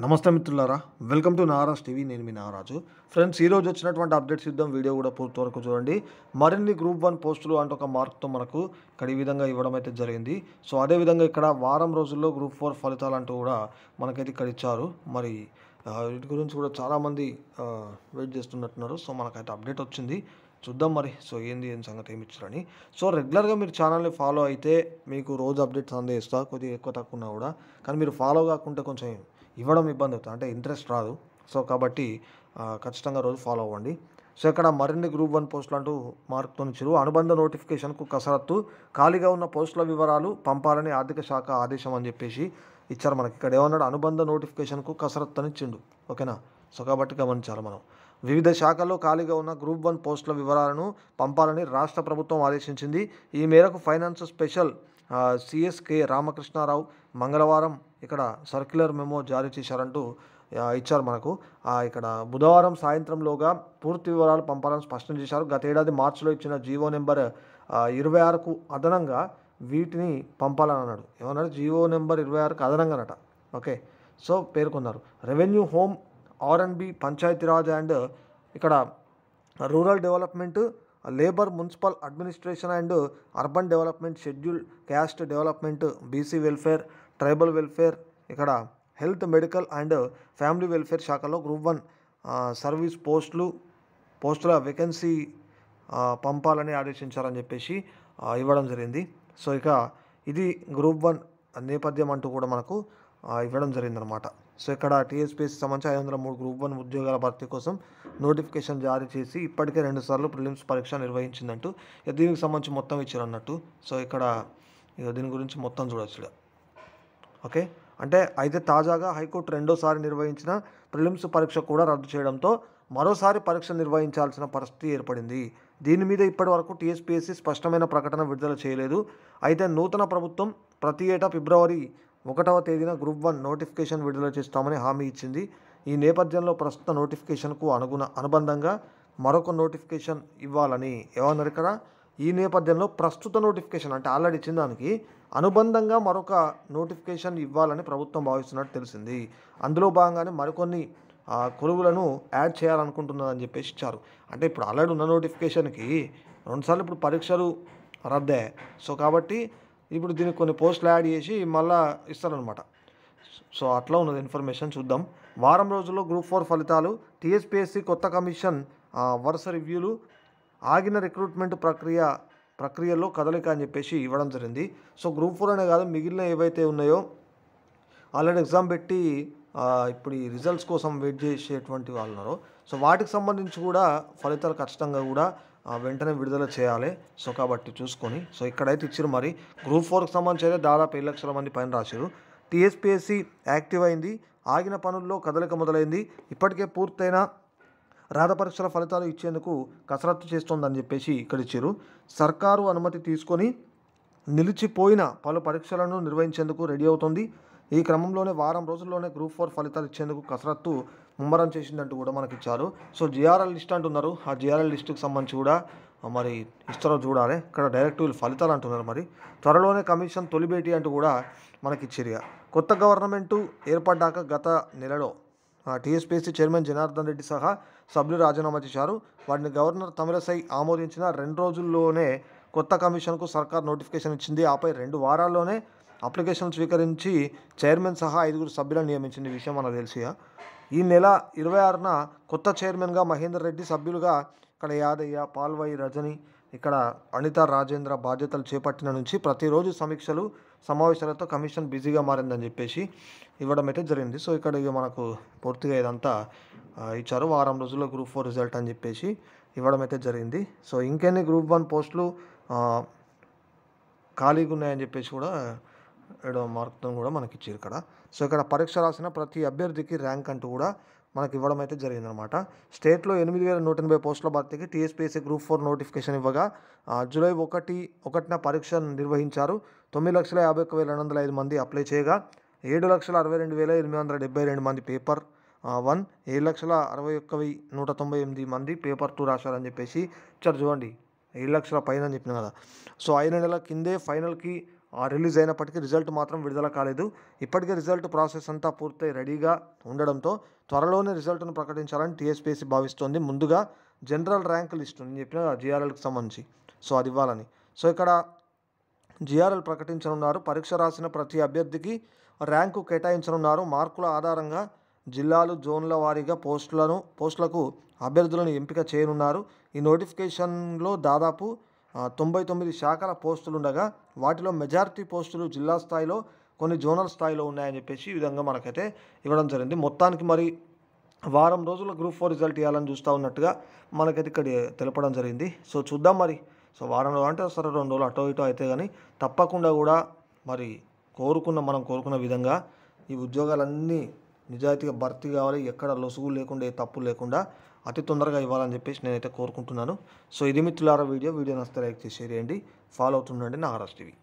నమస్తే మిత్రులారా, welcome to Naraj TV. నేను మీ నారాజు. ఫ్రెండ్స్, ఈరోజు వచ్చినటువంటి అప్డేట్స్ ఇద్దాం. వీడియో కూడా పూర్తి వరకు చూడండి. మరిన్ని గ్రూప్ 1 పోస్టులు అంటే ఒక మార్క్తో మనకు ఇక్కడ ఈ విధంగా ఇవ్వడం అయితే జరిగింది. సో అదేవిధంగా ఇక్కడ వారం రోజుల్లో గ్రూప్ 4 ఫలితాలు అంటూ కూడా మనకైతే ఇక్కడ ఇచ్చారు. మరి వీటి గురించి కూడా చాలామంది వెయిట్ చేస్తున్నట్టున్నారు. సో మనకైతే అప్డేట్ వచ్చింది, చూద్దాం మరి. సో ఏం సంగతి ఏమి ఇచ్చారని. సో రెగ్యులర్గా మీరు ఛానల్ని ఫాలో అయితే మీకు రోజు అప్డేట్స్ అందేస్తా, కొద్దిగా ఎక్కువ తక్కువ ఉన్నా కూడా. కానీ మీరు ఫాలో కాకుంటే కొంచెం ఇవ్వడం ఇబ్బంది అవుతుంది, అంటే ఇంట్రెస్ట్ రాదు. సో కాబట్టి ఖచ్చితంగా రోజు ఫాలో అవ్వండి. సో ఇక్కడ మరిన్ని గ్రూప్ 1 పోస్టులు అంటూ మార్కుతో ఇచ్చారు. అనుబంధ నోటిఫికేషన్కు కసరత్తు, ఖాళీగా ఉన్న పోస్టుల వివరాలు పంపాలని ఆర్థిక శాఖ ఆదేశం అని చెప్పేసి ఇచ్చారు మనకి. ఇక్కడ ఏమన్నాడు, అనుబంధ నోటిఫికేషన్కు కసరత్తు అని ఇచ్చిండు. ఓకేనా. సో కాబట్టి గమనించాలి మనం. వివిధ శాఖల్లో ఖాళీగా ఉన్న గ్రూప్ 1 పోస్టుల వివరాలను పంపాలని రాష్ట్ర ప్రభుత్వం ఆదేశించింది. ఈ మేరకు ఫైనాన్స్ స్పెషల్ సిఎస్కే రామకృష్ణారావు మంగళవారం ఇక్కడ సర్క్యులర్ మెమో జారీ చేశారంటూ ఇచ్చారు మనకు. ఇక్కడ బుధవారం సాయంత్రంలోగా పూర్తి వివరాలు పంపాలని స్పష్టం చేశారు. గత ఏడాది మార్చిలో ఇచ్చిన జీవో నెంబర్ 26కు అదనంగా వీటిని పంపాలని అన్నాడు. ఏమన్నాడు, జీవో నెంబర్ 26కు అదనంగానట. ఓకే. సో పేర్కొన్నారు. Revenue, home, R and B, Panchayati Raj and ఇక్కడ rural development, labour, municipal administration and urban development, schedule caste development, BC welfare, tribal welfare, ఇక్కడ health, medical and family welfare శాఖలో గ్రూప్ 1 సర్వీస్ పోస్టుల వేకెన్సీ పంపాలని ఆదేశించారని చెప్పేసి ఇవ్వడం జరిగింది. సో ఇక ఇది గ్రూప్ 1 నేపథ్యం అంటూ కూడా మనకు ఇవ్వడం జరిగిందనమాట. సో ఇక్కడ టీఎస్పీఎస్సీ సంబంధించి 503 గ్రూప్ 1 ఉద్యోగాల భర్తీ కోసం నోటిఫికేషన్ జారీ చేసి ఇప్పటికే 2 సార్లు ప్రిలిమ్స్ పరీక్ష నిర్వహించిందంటూ దీనికి సంబంధించి మొత్తం ఇచ్చారు అన్నట్టు. సో ఇక్కడ దీని గురించి మొత్తం చూడొచ్చు. ఓకే. అంటే అయితే తాజాగా హైకోర్టు రెండోసారి నిర్వహించిన ప్రిలిమ్స్ పరీక్ష కూడా రద్దు చేయడంతో మరోసారి పరీక్ష నిర్వహించాల్సిన పరిస్థితి ఏర్పడింది. దీని మీద ఇప్పటి వరకు టీఎస్పీఎస్సీ స్పష్టమైన ప్రకటన విడుదల చేయలేదు. అయితే నూతన ప్రభుత్వం ప్రతి ఏటా ఫిబ్రవరి 1వ తేదీన గ్రూప్ 1 నోటిఫికేషన్ విడుదల చేస్తామని హామీ ఇచ్చింది. ఈ నేపథ్యంలో ప్రస్తుత నోటిఫికేషన్కు అనుబంధంగా మరొక నోటిఫికేషన్ ఇవ్వాలని ఏమన్నారు ఇక్కడ. ఈ నేపథ్యంలో ప్రస్తుత నోటిఫికేషన్ అంటే ఆల్రెడీ ఇచ్చిన దానికి అనుబంధంగా మరొక నోటిఫికేషన్ ఇవ్వాలని ప్రభుత్వం భావిస్తున్నట్టు తెలిసింది. అందులో భాగంగానే మరికొన్ని కొలువులను యాడ్ చేయాలనుకుంటున్నదని చెప్పేసి ఇచ్చారు. అంటే ఇప్పుడు ఆల్రెడీ ఉన్న నోటిఫికేషన్కి 2 సార్లు ఇప్పుడు పరీక్షలు రద్దే. సో కాబట్టి ఇప్పుడు దీనికి కొన్ని పోస్టులు యాడ్ చేసి మళ్ళీ ఇస్తారనమాట. సో అట్లా ఉన్నది ఇన్ఫర్మేషన్. చూద్దాం. వారం రోజుల్లో గ్రూప్ 4 ఫలితాలు, టీఎస్పీఎస్సీ కొత్త కమిషన్ వరుస రివ్యూలు, ఆగిన రిక్రూట్మెంట్ ప్రక్రియలో కదలిక అని చెప్పేసి ఇవ్వడం జరిగింది. సో గ్రూప్ 4 అనే కాదు, మిగిలిన ఏవైతే ఉన్నాయో ఆల్రెడీ ఎగ్జామ్ పెట్టి ఇప్పుడు ఈ రిజల్ట్స్ కోసం వెయిట్ చేసేటువంటి వాళ్ళు ఉన్నారో, సో వాటికి సంబంధించి కూడా ఫలితాలు ఖచ్చితంగా కూడా వెంటనే విడుదల చేయాలి. సో కాబట్టి చూసుకొని, సో ఇక్కడైతే ఇచ్చారు. మరి గ్రూప్ 4కి సంబంధించి అయితే దాదాపు 7 లక్షల మంది పైన రాశారు. టీఎస్పీఎస్సీ యాక్టివ్ అయింది, ఆగిన పనుల్లో కదలిక మొదలైంది, ఇప్పటికే పూర్తయిన రాత పరీక్షల ఫలితాలు ఇచ్చేందుకు కసరత్తు చేస్తోందని చెప్పేసి ఇక్కడ ఇచ్చారు. సర్కారు అనుమతి తీసుకొని నిలిచిపోయిన పలు పరీక్షలను నిర్వహించేందుకు రెడీ అవుతుంది. ఈ క్రమంలోనే వారం రోజుల్లోనే గ్రూప్ 4 ఫలితాలు ఇచ్చేందుకు కసరత్తు ముమ్మరం చేసిందంటూ కూడా మనకి ఇచ్చారు. సో జిఆర్ఎల్ లిస్ట్ అంటున్నారు. ఆ జిఆర్ఎల్ లిస్టుకి సంబంధించి కూడా మరి ఇస్తారో చూడాలి. ఇక్కడ డైరెక్ట్ వీళ్ళు ఫలితాలు అంటున్నారు. మరి త్వరలోనే కమిషన్ తొలి భేటీ అంటూ కూడా మనకి ఇచ్చారు. కొత్త గవర్నమెంటు ఏర్పడ్డాక గత నెలలో టీఎస్పీఎస్సీ చైర్మన్ జనార్దన్ రెడ్డి సహా సభ్యులు రాజీనామా చేశారు. వాటిని గవర్నర్ తమిళసై ఆమోదించిన 2 రోజుల్లోనే కొత్త కమిషన్కు సర్కార్ నోటిఫికేషన్ ఇచ్చింది. ఆపై 2 వారాల్లోనే అప్లికేషన్ స్వీకరించి చైర్మన్ సహా 5 సభ్యులను నియమించింది. ఈ విషయం మనకు తెలిసి ఈ నెల 26న కొత్త చైర్మన్గా మహేందర్ రెడ్డి, సభ్యులుగా ఇక్కడ యాదయ్య, పాల్వాయి రజని, ఇక్కడ అనితా రాజేంద్ర బాధ్యతలు చేపట్టిన నుంచి ప్రతిరోజు సమీక్షలు, సమావేశాలతో కమిషన్ బిజీగా మారిందని చెప్పేసి ఇవ్వడం అయితే జరిగింది. సో ఇక్కడ ఇక మనకు పూర్తిగా ఇదంతా ఇచ్చారు. వారం రోజుల్లో గ్రూప్ 4 రిజల్ట్ అని చెప్పేసి ఇవ్వడం అయితే జరిగింది. సో ఇంకెన్ని గ్రూప్ 1 పోస్టులు ఖాళీగా ఉన్నాయని చెప్పేసి కూడా 7వ మార్కుతో కూడా మనకి ఇచ్చారు ఇక్కడ. సో ఇక్కడ పరీక్ష రాసిన ప్రతి అభ్యర్థికి ర్యాంక్ అంటూ కూడా మనకి ఇవ్వడం అయితే జరిగిందనమాట. స్టేట్లో 8,180 పోస్టుల భర్తీకి టీఎస్పీఎస్సీ గ్రూప్ 4 నోటిఫికేషన్ ఇవ్వగా జూలై 1న పరీక్ష నిర్వహించారు. 9,51,205 మంది అప్లై చేయగా 7,62,872 మంది పేపర్ 1, 7,61,198 మంది పేపర్ 2 రాశారని చెప్పేసి ఇచ్చారు. చూడండి, 7 లక్షల పైన అని చెప్పిన కదా. సో 5 నెలల కిందే ఫైనల్కి రిలీజ్ అయినప్పటికీ రిజల్ట్ మాత్రం విడుదల కాలేదు. ఇప్పటికే రిజల్ట్ ప్రాసెస్ అంతా పూర్తయి రెడీగా ఉండడంతో త్వరలోనే రిజల్ట్ను ప్రకటించాలని టీఎస్పీఎస్సీ భావిస్తోంది. ముందుగా జనరల్ ర్యాంక్ లిస్టు నేను చెప్పిన జీఆర్ఎల్కి సంబంధించి సో అది ఇవ్వాలని. సో ఇక్కడ జీఆర్ఎల్ ప్రకటించనున్నారు. పరీక్ష రాసిన ప్రతి అభ్యర్థికి ర్యాంకు కేటాయించనున్నారు. మార్కుల ఆధారంగా జిల్లాలు జోన్ల వారీగా పోస్టులకు అభ్యర్థులను ఎంపిక చేయనున్నారు. ఈ నోటిఫికేషన్లో దాదాపు 99 శాఖల పోస్టులు ఉండగా వాటిలో మెజారిటీ పోస్టులు జిల్లా స్థాయిలో, కొన్ని జోనల్ స్థాయిలో ఉన్నాయని చెప్పేసి ఈ విధంగా మనకైతే ఇవ్వడం జరిగింది. మొత్తానికి మరి వారం రోజుల గ్రూప్ 4 రిజల్ట్ ఇవ్వాలని చూస్తూ ఉన్నట్టుగా మనకైతే ఇక్కడ తెలపడం జరిగింది. సో చూద్దాం మరి. సో వారంలో అంటే సరే 2 రోజులు అటో ఇటో అయితే కానీ తప్పకుండా కూడా మరి మనం కోరుకున్న విధంగా ఈ ఉద్యోగాలన్నీ నిజాయితీగా భర్తీ కావాలి. ఎక్కడ లొసుగు లేకుండా, ఏ తప్పు లేకుండా అతి తొందరగా ఇవ్వాలని చెప్పేసి నేనైతే కోరుకుంటున్నాను. సో ఇది మిత్రులారా వీడియో నచ్చితే లైక్ చేసి షేర్ చేయండి. ఫాలో అవుతుండండి నాగరాజ్ టీవీ.